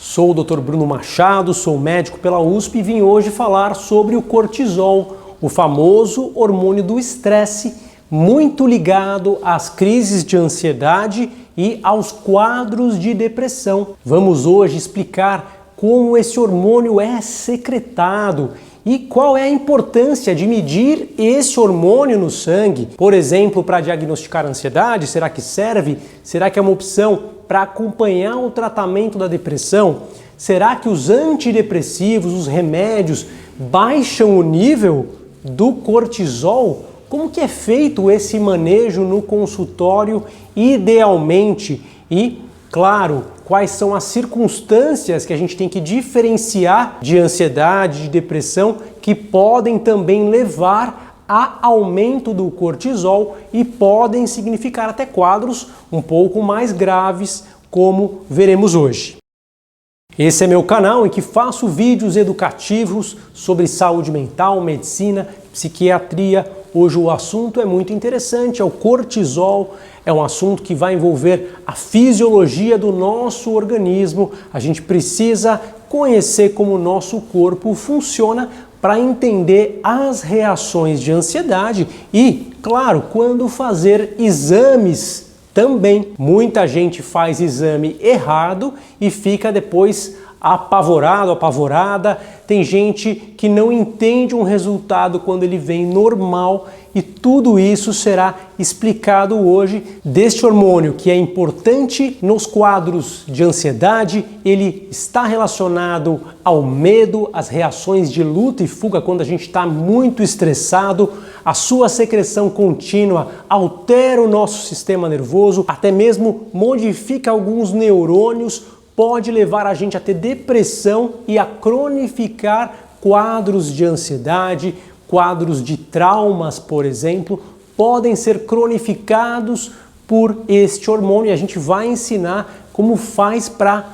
Sou o Dr. Bruno Machado, sou médico pela USP e vim hoje falar sobre o cortisol, o famoso hormônio do estresse, muito ligado às crises de ansiedade e aos quadros de depressão. Vamos hoje explicar como esse hormônio é secretado e qual é a importância de medir esse hormônio no sangue. Por exemplo, para diagnosticar a ansiedade, será que serve? Será que é uma opção para acompanhar o tratamento da depressão? Será que os antidepressivos, os remédios, baixam o nível do cortisol? Como que é feito esse manejo no consultório idealmente? E, claro, quais são as circunstâncias que a gente tem que diferenciar de ansiedade, de depressão, que podem também levar a aumento do cortisol e podem significar até quadros um pouco mais graves, como veremos hoje. Esse é meu canal em que faço vídeos educativos sobre saúde mental, medicina, psiquiatria. Hoje o assunto é muito interessante, é o cortisol, é um assunto que vai envolver a fisiologia do nosso organismo. A gente precisa conhecer como o nosso corpo funciona para entender as reações de ansiedade e, claro, quando fazer exames também. Muita gente faz exame errado e fica depois apavorado, apavorada. Tem gente que não entende um resultado quando ele vem normal e tudo isso será explicado hoje deste hormônio que é importante nos quadros de ansiedade. Ele está relacionado ao medo, às reações de luta e fuga quando a gente está muito estressado. A sua secreção contínua altera o nosso sistema nervoso, até mesmo modifica alguns neurônios, pode levar a gente a ter depressão e a cronificar quadros de ansiedade, quadros de traumas, por exemplo, podem ser cronificados por este hormônio e a gente vai ensinar como faz para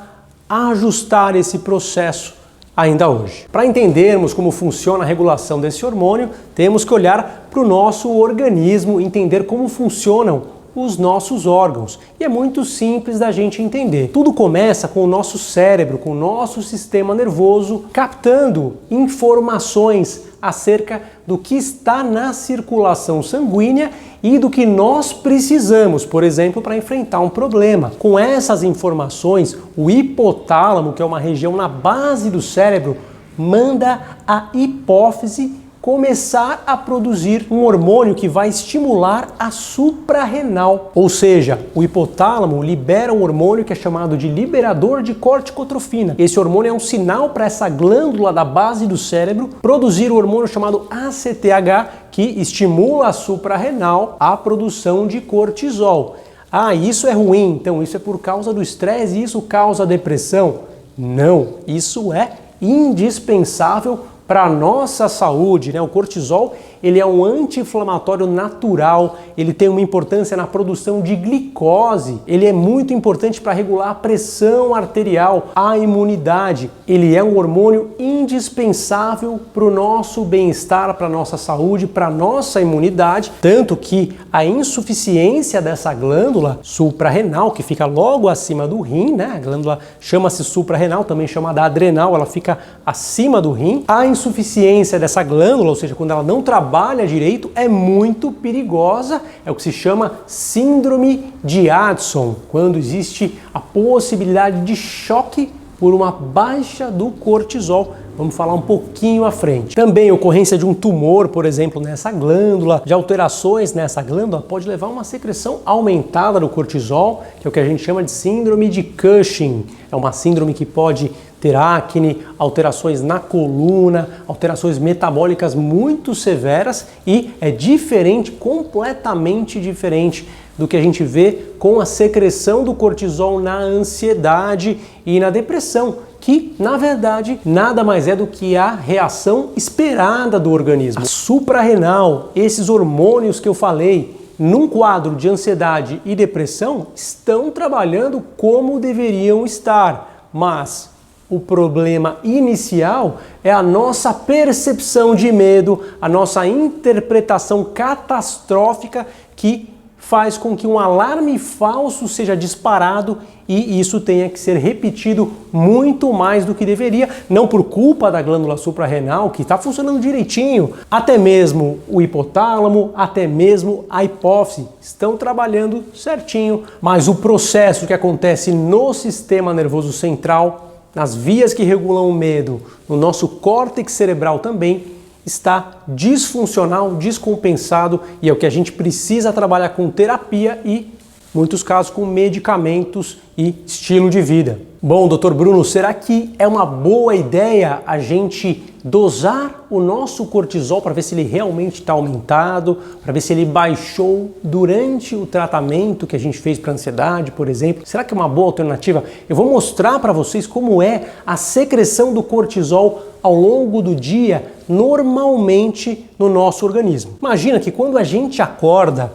ajustar esse processo ainda hoje. Para entendermos como funciona a regulação desse hormônio, temos que olhar para o nosso organismo, entender como funcionam os nossos órgãos. E é muito simples da gente entender. Tudo começa com o nosso cérebro, com o nosso sistema nervoso, captando informações acerca do que está na circulação sanguínea e do que nós precisamos, por exemplo, para enfrentar um problema. Com essas informações, o hipotálamo, que é uma região na base do cérebro, manda a hipófise começar a produzir um hormônio que vai estimular a suprarrenal. Ou seja, o hipotálamo libera um hormônio que é chamado de liberador de corticotrofina. Esse hormônio é um sinal para essa glândula da base do cérebro produzir o hormônio chamado ACTH, que estimula a suprarrenal a produção de cortisol. Ah, isso é ruim, então isso é por causa do estresse e isso causa depressão? Não, isso é indispensável para a nossa saúde, né? O cortisol, ele é um anti-inflamatório natural, ele tem uma importância na produção de glicose, ele é muito importante para regular a pressão arterial, a imunidade, ele é um hormônio indispensável para o nosso bem-estar, para a nossa saúde, para a nossa imunidade, tanto que a insuficiência dessa glândula suprarrenal, que fica logo acima do rim, né? A glândula chama-se suprarrenal, também chamada adrenal, ela fica acima do rim. A insuficiência dessa glândula, ou seja, quando ela não trabalha direito, é muito perigosa, é o que se chama síndrome de Addison, quando existe a possibilidade de choque por uma baixa do cortisol. Vamos falar um pouquinho à frente. Também a ocorrência de um tumor, por exemplo, nessa glândula, de alterações nessa glândula, pode levar a uma secreção aumentada do cortisol, que é o que a gente chama de síndrome de Cushing. É uma síndrome que pode ter acne, alterações na coluna, alterações metabólicas muito severas e é diferente, completamente diferente do que a gente vê com a secreção do cortisol na ansiedade e na depressão, que, na verdade, nada mais é do que a reação esperada do organismo. A suprarrenal, esses hormônios que eu falei, num quadro de ansiedade e depressão, estão trabalhando como deveriam estar, mas o problema inicial é a nossa percepção de medo, a nossa interpretação catastrófica que faz com que um alarme falso seja disparado e isso tenha que ser repetido muito mais do que deveria, não por culpa da glândula suprarrenal, que está funcionando direitinho, até mesmo o hipotálamo, até mesmo a hipófise estão trabalhando certinho, mas o processo que acontece no sistema nervoso central, nas vias que regulam o medo, no nosso córtex cerebral também, está disfuncional, descompensado e é o que a gente precisa trabalhar com terapia e, em muitos casos, com medicamentos e estilo de vida. Bom, Dr. Bruno, será que é uma boa ideia a gente dosar o nosso cortisol para ver se ele realmente está aumentado, para ver se ele baixou durante o tratamento que a gente fez para ansiedade, por exemplo? Será que é uma boa alternativa? Eu vou mostrar para vocês como é a secreção do cortisol ao longo do dia, normalmente no nosso organismo. Imagina que quando a gente acorda,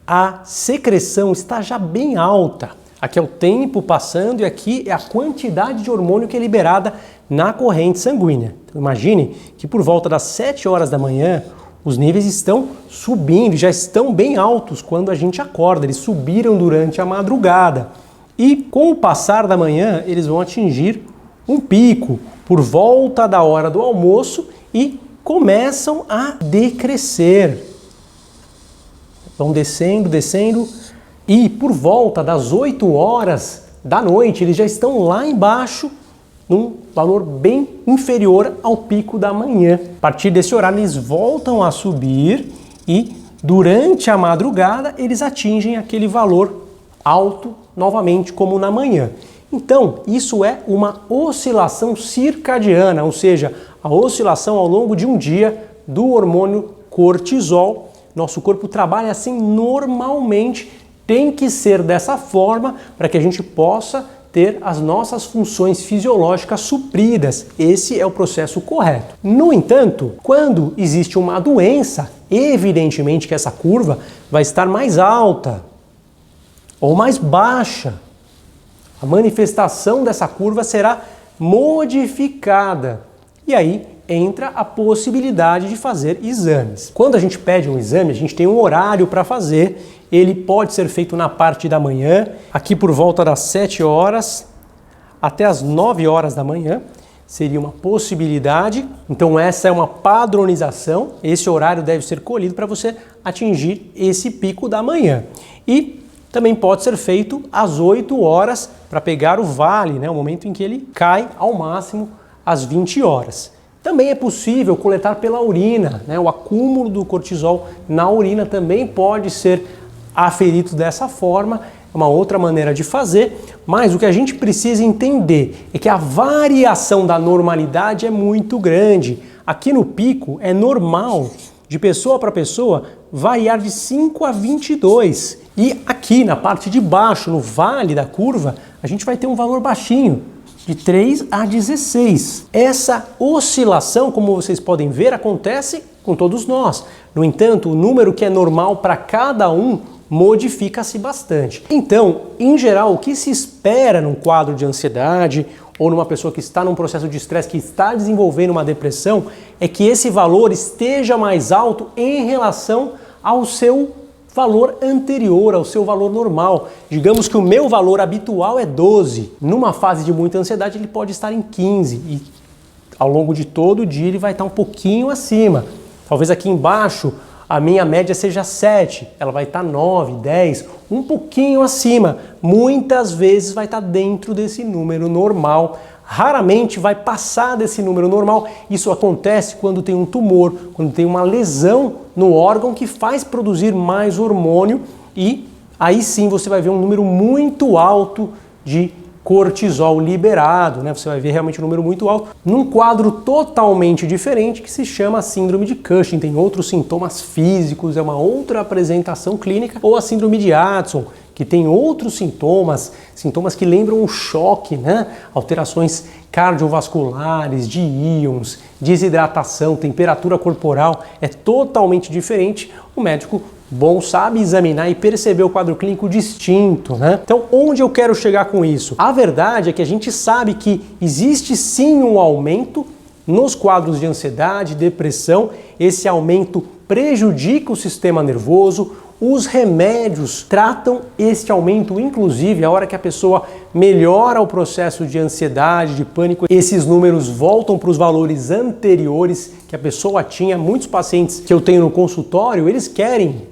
a secreção está já bem alta. Aqui é o tempo passando e aqui é a quantidade de hormônio que é liberada na corrente sanguínea. Então, imagine que por volta das 7 horas da manhã, os níveis estão subindo, já estão bem altos quando a gente acorda. Eles subiram durante a madrugada. E com o passar da manhã, eles vão atingir um pico por volta da hora do almoço e começam a decrescer. Vão descendo, descendo e por volta das 8 horas da noite eles já estão lá embaixo num valor bem inferior ao pico da manhã. A partir desse horário eles voltam a subir e durante a madrugada eles atingem aquele valor alto novamente como na manhã. Então, isso é uma oscilação circadiana, ou seja, a oscilação ao longo de um dia do hormônio cortisol. Nosso corpo trabalha assim normalmente, tem que ser dessa forma para que a gente possa ter as nossas funções fisiológicas supridas. Esse é o processo correto. No entanto, quando existe uma doença, evidentemente que essa curva vai estar mais alta ou mais baixa. A manifestação dessa curva será modificada. E aí entra a possibilidade de fazer exames. Quando a gente pede um exame, a gente tem um horário para fazer. Ele pode ser feito na parte da manhã, aqui por volta das 7 horas até as 9 horas da manhã. Seria uma possibilidade. Então essa é uma padronização. Esse horário deve ser colhido para você atingir esse pico da manhã. E também pode ser feito às 8 horas para pegar o vale, né, o momento em que ele cai ao máximo às 20 horas. Também é possível coletar pela urina, né, o acúmulo do cortisol na urina também pode ser aferido dessa forma, é uma outra maneira de fazer, mas o que a gente precisa entender é que a variação da normalidade é muito grande. Aqui no pico é normal, de pessoa para pessoa, variar de 5 a 22. E aqui na parte de baixo, no vale da curva, a gente vai ter um valor baixinho, de 3 a 16. Essa oscilação, como vocês podem ver, acontece com todos nós. No entanto, o número que é normal para cada um modifica-se bastante. Então, em geral, o que se espera num quadro de ansiedade ou numa pessoa que está num processo de estresse, que está desenvolvendo uma depressão, é que esse valor esteja mais alto em relação ao seu valor anterior, ao seu valor normal. Digamos que o meu valor habitual é 12. Numa fase de muita ansiedade, ele pode estar em 15 e ao longo de todo o dia ele vai estar um pouquinho acima. Talvez aqui embaixo a minha média seja 7, ela vai estar 9, 10, um pouquinho acima. Muitas vezes vai estar dentro desse número normal. Raramente vai passar desse número normal. Isso acontece quando tem um tumor, quando tem uma lesão no órgão que faz produzir mais hormônio e aí sim você vai ver um número muito alto de cortisol liberado, né? Você vai ver realmente um número muito alto, num quadro totalmente diferente que se chama síndrome de Cushing. Tem outros sintomas físicos, é uma outra apresentação clínica, ou a síndrome de Addison, que tem outros sintomas que lembram um choque, né? Alterações cardiovasculares, de íons, desidratação, temperatura corporal, é totalmente diferente. O médico bom sabe examinar e perceber o quadro clínico distinto, né? Então, onde eu quero chegar com isso? A verdade é que a gente sabe que existe sim um aumento nos quadros de ansiedade, depressão. Esse aumento prejudica o sistema nervoso, Os remédios tratam este aumento, inclusive a hora que a pessoa melhora o processo de ansiedade, de pânico, esses números voltam para os valores anteriores que a pessoa tinha. Muitos pacientes que eu tenho no consultório, eles querem,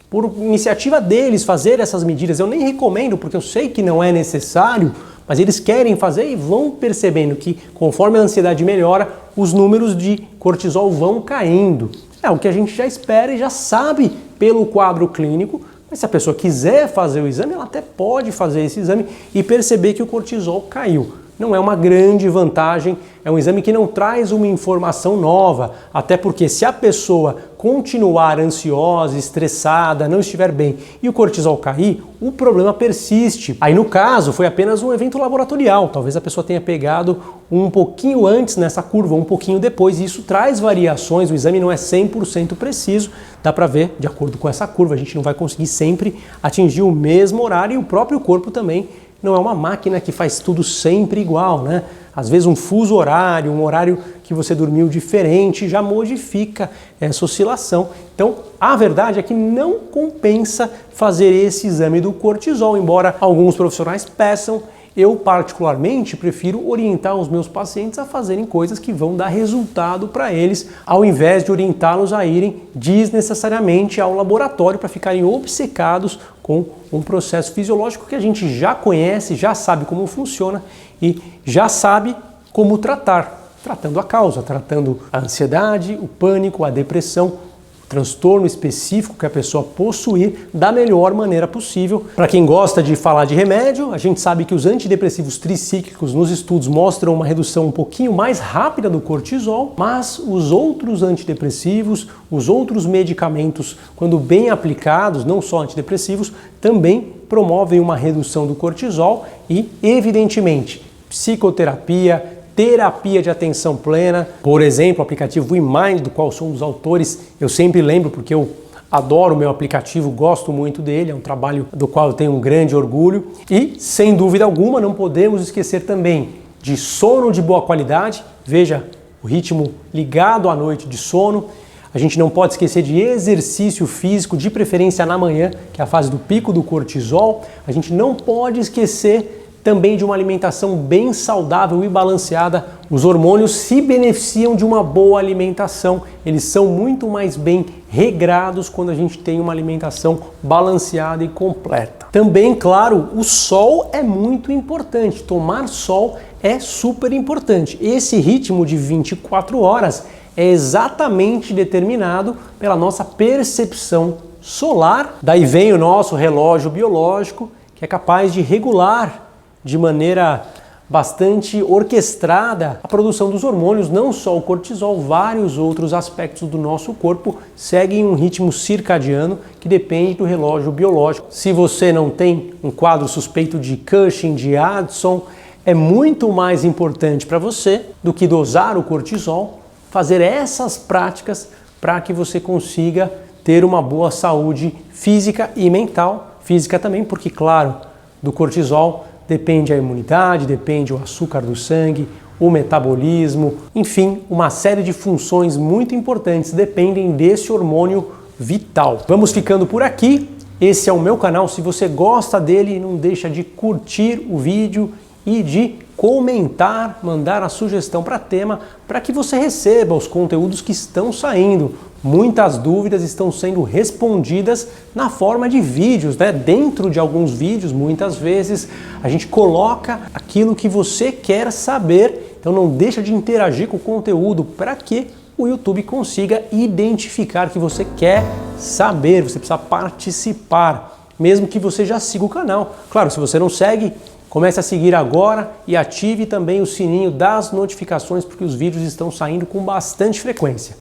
por iniciativa deles, fazer essas medidas. Eu nem recomendo, porque eu sei que não é necessário, mas eles querem fazer e vão percebendo que conforme a ansiedade melhora, os números de cortisol vão caindo. É o que a gente já espera e já sabe pelo quadro clínico, mas se a pessoa quiser fazer o exame, ela até pode fazer esse exame e perceber que o cortisol caiu. Não é uma grande vantagem, é um exame que não traz uma informação nova, até porque se a pessoa continuar ansiosa, estressada, não estiver bem e o cortisol cair, o problema persiste. Aí no caso foi apenas um evento laboratorial, talvez a pessoa tenha pegado um pouquinho antes nessa curva, um pouquinho depois, e isso traz variações, o exame não é 100% preciso, dá para ver, de acordo com essa curva, a gente não vai conseguir sempre atingir o mesmo horário e o próprio corpo também não é uma máquina que faz tudo sempre igual, né? Às vezes um fuso horário, um horário que você dormiu diferente, já modifica essa oscilação. Então, a verdade é que não compensa fazer esse exame do cortisol, embora alguns profissionais peçam. Eu, particularmente, prefiro orientar os meus pacientes a fazerem coisas que vão dar resultado para eles, ao invés de orientá-los a irem desnecessariamente ao laboratório para ficarem obcecados com um processo fisiológico que a gente já conhece, já sabe como funciona e já sabe como tratar. Tratando a causa, tratando a ansiedade, o pânico, a depressão, transtorno específico que a pessoa possuir da melhor maneira possível. Para quem gosta de falar de remédio, a gente sabe que os antidepressivos tricíclicos nos estudos mostram uma redução um pouquinho mais rápida do cortisol, mas os outros antidepressivos, os outros medicamentos, quando bem aplicados, não só antidepressivos, também promovem uma redução do cortisol e, evidentemente, psicoterapia, terapia de atenção plena, por exemplo, o aplicativo WeMind, do qual sou um dos autores, eu sempre lembro porque eu adoro o meu aplicativo, gosto muito dele, é um trabalho do qual eu tenho um grande orgulho e, sem dúvida alguma, não podemos esquecer também de sono de boa qualidade, veja o ritmo ligado à noite de sono, a gente não pode esquecer de exercício físico, de preferência na manhã, que é a fase do pico do cortisol, a gente não pode esquecer também de uma alimentação bem saudável e balanceada. Os hormônios se beneficiam de uma boa alimentação, eles são muito mais bem regrados quando a gente tem uma alimentação balanceada e completa. Também, claro, o sol é muito importante, tomar sol é super importante. Esse ritmo de 24 horas é exatamente determinado pela nossa percepção solar. Daí vem o nosso relógio biológico, que é capaz de regular de maneira bastante orquestrada a produção dos hormônios, não só o cortisol, vários outros aspectos do nosso corpo seguem um ritmo circadiano que depende do relógio biológico. Se você não tem um quadro suspeito de Cushing, de Addison, é muito mais importante para você do que dosar o cortisol, fazer essas práticas para que você consiga ter uma boa saúde física e mental. Física também, porque, claro, do cortisol depende a imunidade, depende o açúcar do sangue, o metabolismo, enfim, uma série de funções muito importantes dependem desse hormônio vital. Vamos ficando por aqui. Esse é o meu canal. Se você gosta dele, não deixa de curtir o vídeo e de comentar, mandar a sugestão para tema, para que você receba os conteúdos que estão saindo. Muitas dúvidas estão sendo respondidas na forma de vídeos, né? Dentro de alguns vídeos, muitas vezes, a gente coloca aquilo que você quer saber. Então não deixa de interagir com o conteúdo para que o YouTube consiga identificar que você quer saber, você precisa participar, mesmo que você já siga o canal. Claro, se você não segue, comece a seguir agora e ative também o sininho das notificações, porque os vídeos estão saindo com bastante frequência.